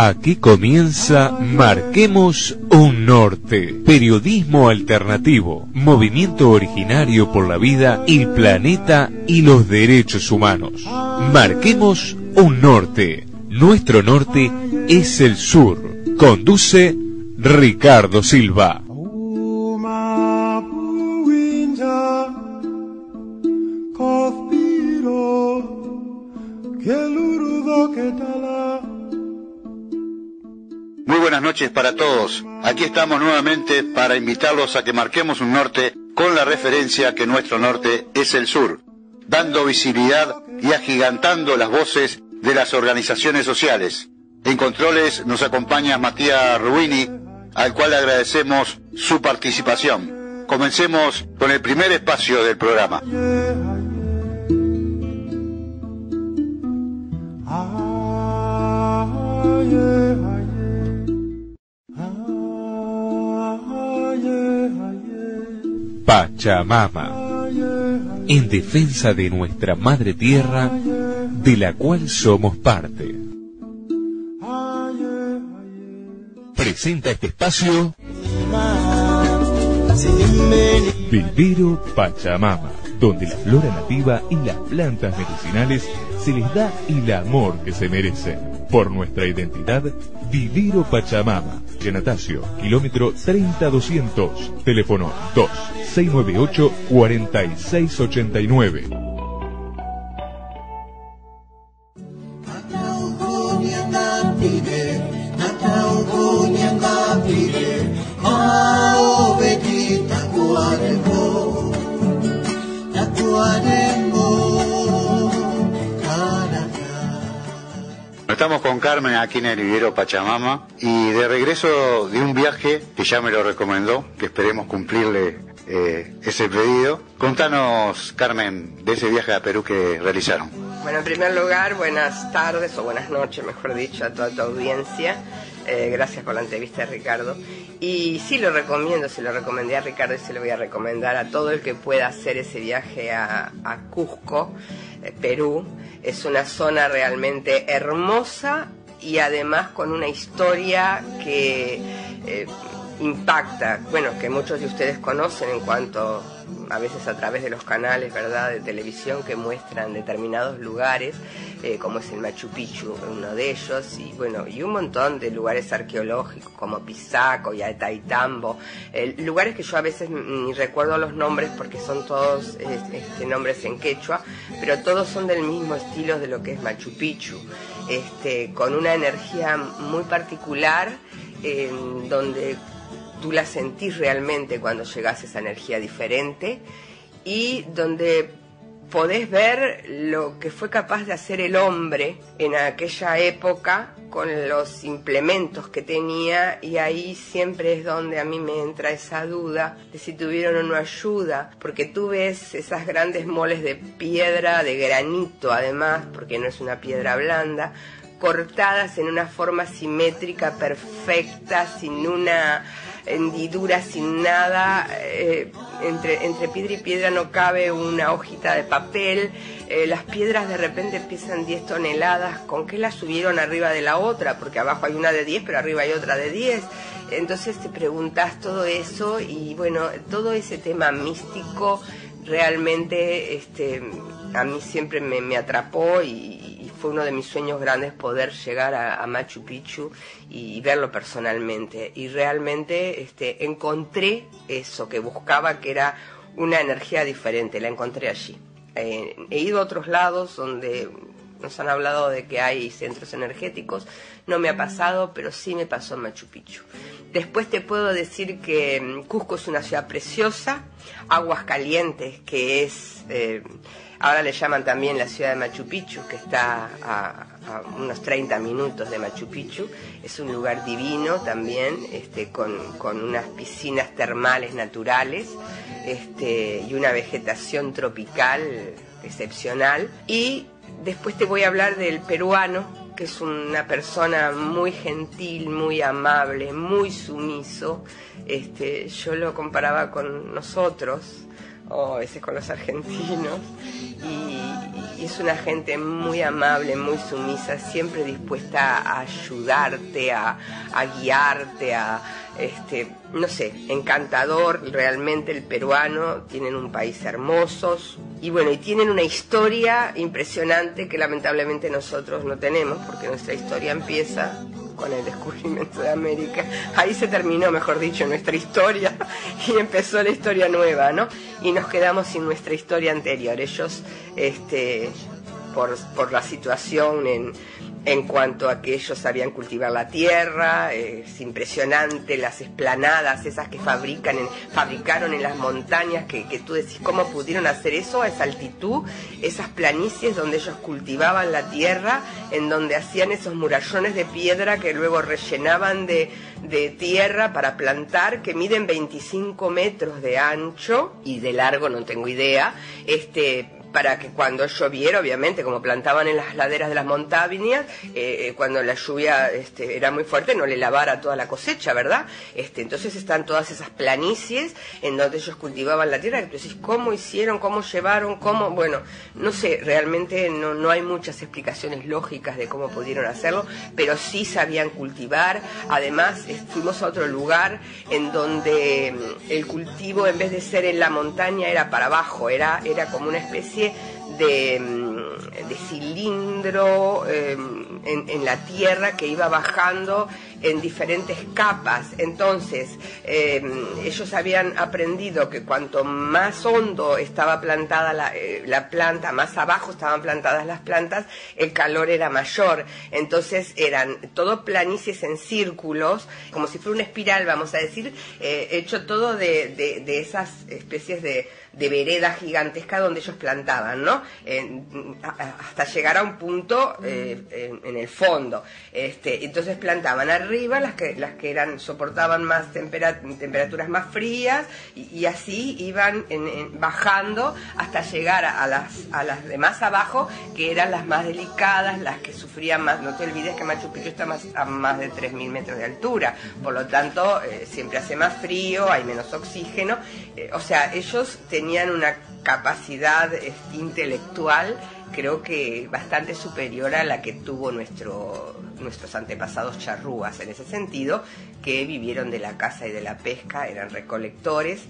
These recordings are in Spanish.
Aquí comienza Marquemos un Norte, periodismo alternativo, movimiento originario por la vida, el planeta y los derechos humanos. Marquemos un Norte, nuestro norte es el sur. Conduce Ricardo Silva. Muy buenas noches para todos. Aquí estamos nuevamente para invitarlos a que marquemos un norte con la referencia que nuestro norte es el sur, dando visibilidad y agigantando las voces de las organizaciones sociales. En controles nos acompaña Matías Rubini, al cual le agradecemos su participación. Comencemos con el primer espacio del programa. Pachamama, en defensa de nuestra madre tierra, de la cual somos parte. Presenta este espacio Vivero Pachamama, donde la flora nativa y las plantas medicinales se les da el amor que se merecen. Por nuestra identidad, Vivero Pachamama, Yanatacio, kilómetro 30200, teléfono 2698-4689. Estamos con Carmen aquí en el Vivero Pachamama y de regreso de un viaje que ya me lo recomendó, que esperemos cumplirle ese pedido. Contanos, Carmen, de ese viaje a Perú que realizaron. Bueno, en primer lugar, buenas tardes o buenas noches, mejor dicho, a toda tu audiencia. Gracias por la entrevista, Ricardo. Y sí lo recomiendo, se lo recomendé a Ricardo y se lo voy a recomendar a todo el que pueda hacer ese viaje a Cusco, Perú. Es una zona realmente hermosa y además con una historia que impacta, bueno, que muchos de ustedes conocen en cuanto a veces a través de los canales, ¿verdad?, de televisión que muestran determinados lugares, como es el Machu Picchu, uno de ellos, y bueno, y un montón de lugares arqueológicos como Pisaco y Ollantaytambo, lugares que yo a veces ni recuerdo los nombres porque son todos nombres en quechua, pero todos son del mismo estilo de lo que es Machu Picchu, con una energía muy particular, donde tú la sentís realmente cuando llegás a esa energía diferente y donde podés ver lo que fue capaz de hacer el hombre en aquella época con los implementos que tenía, y ahí siempre es donde a mí me entra esa duda de si tuvieron o no ayuda, porque tú ves esas grandes moles de piedra, de granito además, porque no es una piedra blanda, cortadas en una forma simétrica perfecta, sin una hendidura, sin nada, entre piedra y piedra no cabe una hojita de papel, las piedras de repente pesan 10 toneladas, ¿con qué las subieron arriba de la otra? Porque abajo hay una de 10, pero arriba hay otra de 10, entonces te preguntas todo eso, y bueno, todo ese tema místico realmente a mí siempre me atrapó, y fue uno de mis sueños grandes poder llegar a Machu Picchu y verlo personalmente. Y realmente encontré eso que buscaba, que era una energía diferente, la encontré allí. He ido a otros lados donde nos han hablado de que hay centros energéticos, no me ha pasado, pero sí me pasó en Machu Picchu. Después te puedo decir que Cusco es una ciudad preciosa, Aguascalientes, que es... ahora le llaman también la ciudad de Machu Picchu, que está a unos 30 minutos de Machu Picchu. Es un lugar divino también, con unas piscinas termales naturales, y una vegetación tropical excepcional. Y después te voy a hablar del peruano, que es una persona muy gentil, muy amable, muy sumiso. Yo lo comparaba con nosotros, o a veces con los argentinos, y es una gente muy amable, muy sumisa, siempre dispuesta a ayudarte, a guiarte, no sé, encantador realmente el peruano. Tienen un país hermoso y bueno, y tienen una historia impresionante que lamentablemente nosotros no tenemos, porque nuestra historia empieza con el descubrimiento de América. Ahí se terminó, mejor dicho, nuestra historia y empezó la historia nueva, ¿no? Y nos quedamos sin nuestra historia anterior. Ellos, por la situación en cuanto a que ellos sabían cultivar la tierra, es impresionante las esplanadas esas que fabricaron en las montañas, que tú decís cómo pudieron hacer eso a esa altitud, esas planicies donde ellos cultivaban la tierra, en donde hacían esos murallones de piedra que luego rellenaban de tierra para plantar, que miden 25 metros de ancho y de largo, no tengo idea, para que cuando lloviera, obviamente, como plantaban en las laderas de las montañas, cuando la lluvia era muy fuerte, no le lavara toda la cosecha, ¿verdad? Entonces están todas esas planicies en donde ellos cultivaban la tierra. Entonces, ¿cómo hicieron? ¿Cómo llevaron? ¿Cómo? Bueno, no sé, realmente no hay muchas explicaciones lógicas de cómo pudieron hacerlo, pero sí sabían cultivar. Además, fuimos a otro lugar en donde el cultivo, en vez de ser en la montaña, era para abajo, era como una especie de cilindro en la tierra que iba bajando en diferentes capas. Entonces ellos habían aprendido que cuanto más hondo estaba plantada la planta, más abajo estaban plantadas las plantas, el calor era mayor. Entonces eran todo planicies en círculos, como si fuera una espiral, vamos a decir, hecho todo de esas especies de veredas gigantescas donde ellos plantaban, ¿no? Hasta llegar a un punto en el fondo. Entonces plantaban arriba las que soportaban más temperaturas más frías, y así iban bajando hasta llegar a las de más abajo, que eran las más delicadas, las que sufrían más. No te olvides que Machu Picchu está a más de 3.000 metros de altura, por lo tanto siempre hace más frío, hay menos oxígeno. O sea, ellos tenían una capacidad intelectual, creo que bastante superior a la que tuvo nuestros antepasados charrúas, en ese sentido, que vivieron de la caza y de la pesca, eran recolectores,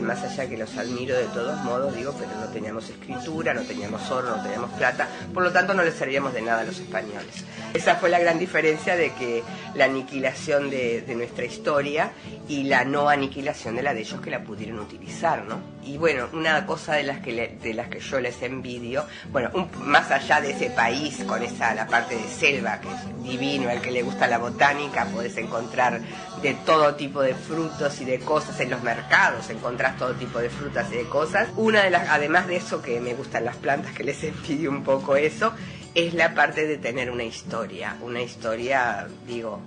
más allá que los admiro de todos modos, pero no teníamos escritura, no teníamos oro, no teníamos plata, por lo tanto no les servíamos de nada a los españoles. Esa fue la gran diferencia, de que la aniquilación de nuestra historia y la no aniquilación de la de ellos, que la pudieron utilizar, ¿no? Y bueno, una cosa de las que yo les envidio, bueno, más allá de ese país con la parte de selva, que es divino, al que le gusta la botánica, podés encontrar de todo tipo de frutos y de cosas en los mercados, encontrás todo tipo de frutas y de cosas. Además de eso, que me gustan las plantas, que les envidio un poco eso, es la parte de tener una historia,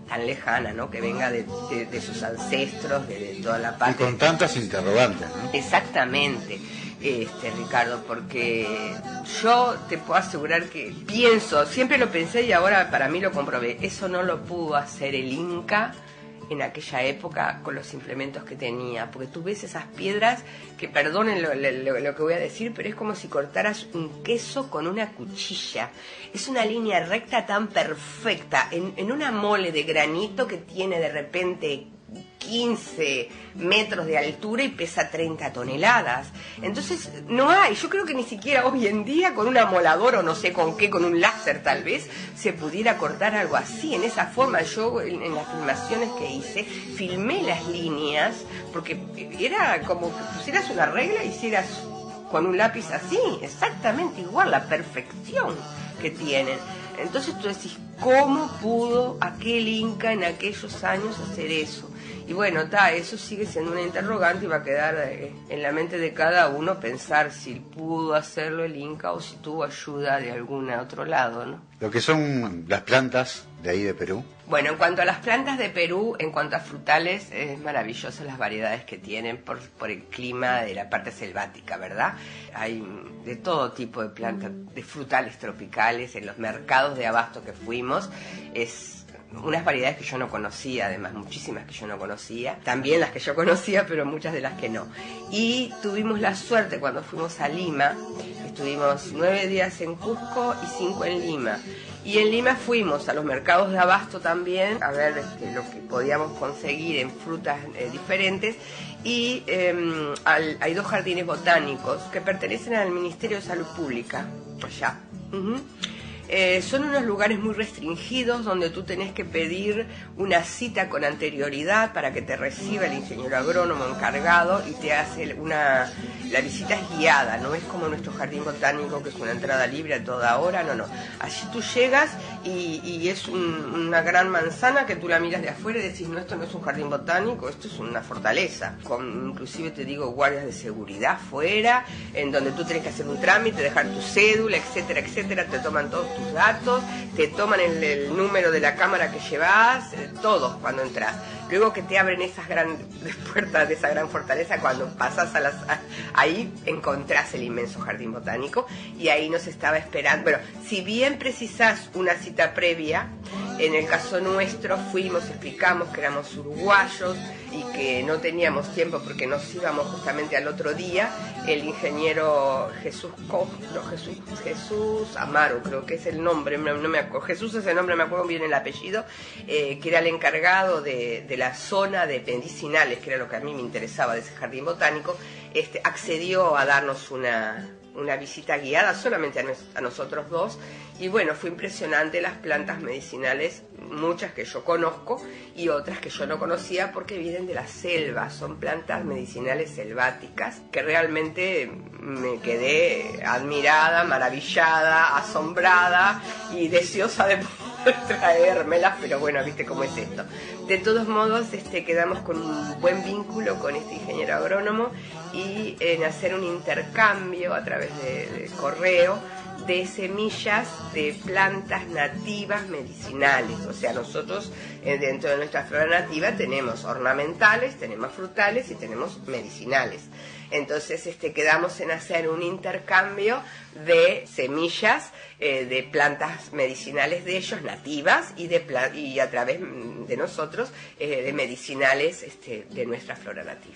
tan lejana, ¿no? Que venga de sus ancestros, de toda la parte. Y con tantas interrogantes, ¿no? Exactamente, Ricardo, porque yo te puedo asegurar que siempre lo pensé y ahora para mí lo comprobé, eso no lo pudo hacer el Inca en aquella época con los implementos que tenía, porque tú ves esas piedras que, perdonen lo que voy a decir, pero es como si cortaras un queso con una cuchilla. Es una línea recta tan perfecta en una mole de granito que tiene de repente 15 metros de altura y pesa 30 toneladas. Entonces yo creo que ni siquiera hoy en día con un amolador o no sé con qué, con un láser tal vez, se pudiera cortar algo así, en esa forma. Yo en las filmaciones que hice, filmé las líneas, porque era como que pusieras una regla y hicieras con un lápiz así, exactamente igual, la perfección que tienen. Entonces tú decís, ¿cómo pudo aquel Inca en aquellos años hacer eso? Y bueno, eso sigue siendo una interrogante, y va a quedar en la mente de cada uno pensar si pudo hacerlo el Inca o si tuvo ayuda de algún otro lado, ¿no? Lo que son las plantas de ahí de Perú. Bueno, en cuanto a las plantas de Perú, en cuanto a frutales, es maravilloso las variedades que tienen por el clima de la parte selvática, ¿verdad? Hay de todo tipo de plantas, de frutales tropicales. En los mercados de abasto que fuimos, es unas variedades que yo no conocía, además, muchísimas que yo no conocía, también las que yo conocía, pero muchas de las que no. Y tuvimos la suerte cuando fuimos a Lima, estuvimos 9 días en Cusco y 5 en Lima. Y en Lima fuimos a los mercados de abasto también, a ver lo que podíamos conseguir en frutas diferentes. Y hay 2 jardines botánicos que pertenecen al Ministerio de Salud Pública, allá. Son unos lugares muy restringidos donde tú tenés que pedir una cita con anterioridad para que te reciba el ingeniero agrónomo encargado y te hace la visita es guiada, no es como nuestro jardín botánico que es una entrada libre a toda hora, no. Allí tú llegas y es una gran manzana que tú la miras de afuera y decís, no, esto no es un jardín botánico, esto es una fortaleza, con inclusive te digo guardias de seguridad fuera, en donde tú tienes que hacer un trámite, dejar tu cédula, etcétera, etcétera, te toman todos tus datos, te toman el número de la cámara que llevas, todos cuando entras. Luego que te abren esas grandes puertas de esa gran fortaleza, cuando pasas ahí encontrás el inmenso jardín botánico y ahí nos estaba esperando. Bueno, si bien precisás una cita previa, en el caso nuestro fuimos, explicamos que éramos uruguayos y que no teníamos tiempo porque nos íbamos justamente al otro día. El ingeniero Jesús Amaro, creo que es el nombre, no me acuerdo, Jesús es el nombre, me acuerdo bien el apellido, que era el encargado de la zona de medicinales, que era lo que a mí me interesaba de ese jardín botánico, accedió a darnos una visita guiada solamente a nosotros 2, y bueno, fue impresionante las plantas medicinales, muchas que yo conozco y otras que yo no conocía porque vienen de la selva, son plantas medicinales selváticas que realmente me quedé admirada, maravillada, asombrada y deseosa de poder traérmelas, pero bueno, viste cómo es esto. De todos modos, quedamos con un buen vínculo con este ingeniero agrónomo y en hacer un intercambio a través de correo de semillas de plantas nativas medicinales. O sea, nosotros dentro de nuestra flora nativa tenemos ornamentales, tenemos frutales y tenemos medicinales. Entonces quedamos en hacer un intercambio de semillas de plantas medicinales de ellos, nativas, y a través de nosotros de medicinales de nuestra flora nativa.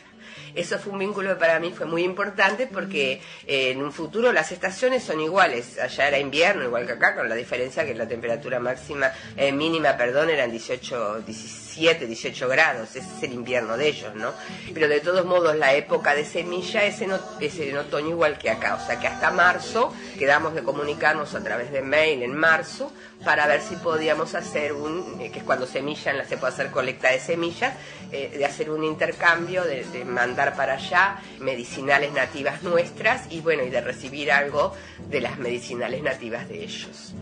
Eso fue un vínculo que para mí fue muy importante porque en un futuro las estaciones son iguales. Allá era invierno, igual que acá, con la diferencia que la temperatura mínima, eran 17, 18 grados. Ese es el invierno de ellos, ¿no? Pero de todos modos la época de semilla es en otoño igual que acá. O sea que hasta marzo quedamos de comunicarnos a través de mail en marzo para ver si podíamos hacer que es cuando semillan, se puede hacer colecta de semillas, de hacer un intercambio, de mandar para allá medicinales nativas nuestras y bueno, y de recibir algo de las medicinales nativas de ellos.